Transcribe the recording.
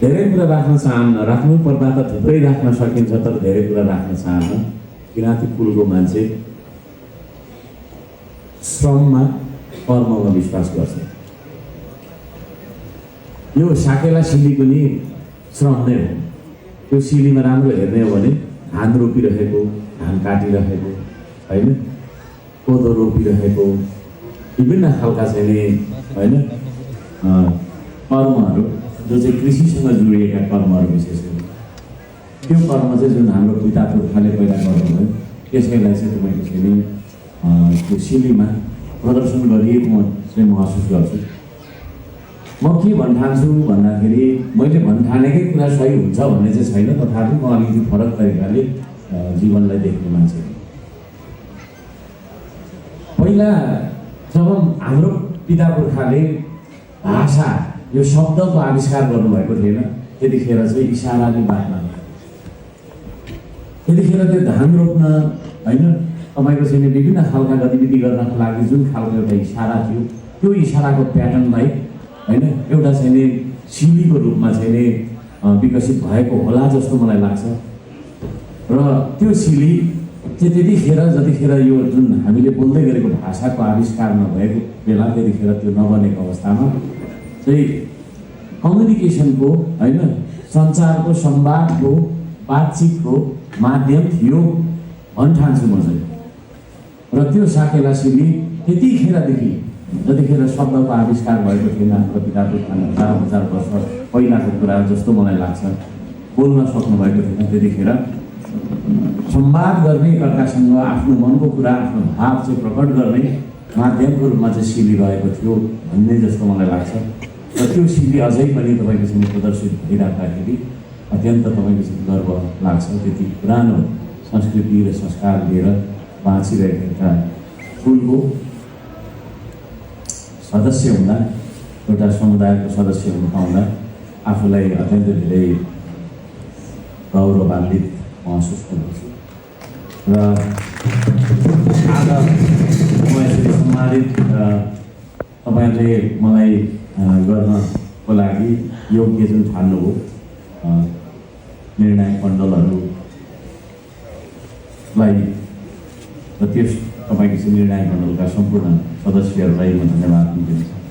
धेरै कुरा राख्न चाहन्न, राख्नु पर्दा त थुप्रै राख्न सकिन्छ, तर धेरै कुरा राख्न चाहन्न। किराँती कुलको मान्छे श्रममा, कर्ममा विश्वास गर्छ। यो साकेला सिली पनि श्रम नै हो। त्यो सिलीमा राम्रो हेर्ने हो भने धान रोपिरहेको, धान काटिरहेको, होइन, कोदो रोपिरहेको, विभिन्न खालका चाहिँ होइन कर्महरू जो चाहिँ कृषिसँग जोडिएका कर्महरू विशेष गरी त्यो कर्म चाहिँ जुन हाम्रो पिता पुर्खाले पहिला गर्नुभयो त्यसैलाई चाहिँ तपाईँको चाहिँ त्यो सिलीमा प्रदर्शन गरिएको म चाहिँ महसुस गर्छु। म के भन्ठान्छु भन्दाखेरि मैले भन्ठानेकै कुरा सही हुन्छ भन्ने चाहिँ छैन, तथापि म अलिकति फरक तरिकाले जीवनलाई देख्ने मान्छे। पहिला जब हाम्रो पिता पुर्खाले भाषा यो शब्दको आविष्कार गर्नुभएको थिएन, त्यतिखेर चाहिँ इसाराले बात मार्नु। त्यतिखेर त्यो धान रोप्न होइन तपाईँको चाहिँ विभिन्न खालका गतिविधि गर्नको लागि जुन खालको एउटा इसारा थियो, त्यो इसाराको प्याटर्नलाई होइन एउटा चाहिँ सिलीको रूपमा चाहिँ विकसित भएको होला जस्तो मलाई लाग्छ। र त्यो सिली चाहिँ त्यतिखेर जतिखेर यो जुन हामीले बोल्दै गरेको भाषाको आविष्कार नभएको बेला, त्यतिखेर त्यो नबनेको अवस्थामा चाहिँ कम्युनिकेसनको होइन सञ्चारको, संवादको, बातचितको माध्यम थियो भन्ठान्छु म चाहिँ। र त्यो साकेला सिली त्यतिखेरदेखि जतिखेर शब्दको आविष्कार भएको थिएन, हाम्रो पिता पुर्खाले 1000 वर्ष पहिलाको कुरा जस्तो मलाई लाग्छ, बोल्न सक्नु भएको थिएन, त्यतिखेर संवाद गर्ने, एकअर्कासँग आफ्नो मनको कुरा, आफ्नो भाव चाहिँ प्रकट गर्ने माध्यमको रूपमा चाहिँ सिली रहेको थियो भन्ने जस्तो मलाई लाग्छ। र त्यो सिली अझै पनि तपाईँको चाहिँ प्रदर्शित भइराख्दाखेरि अत्यन्त तपाईँको चाहिँ गर्व लाग्छ। त्यति पुरानो संस्कृति र संस्कार लिएर बाँचिरहेका कुलको सदस्य हुँदा, एउटा समुदायको सदस्य हुन पाउँदा आफूलाई अत्यन्त धेरै गौरवान्वित महसुस गर्दछु। र आज म यसरी सम्मानित तपाईँहरूले मलाई गर्नको लागि योग्य जुन ठान्नुभयो, निर्णायक मण्डलहरूलाई र त्यस तपाईँको निर्णायक मण्डलका सम्पूर्ण सदस्यहरूलाई म धन्यवाद दिन्छु।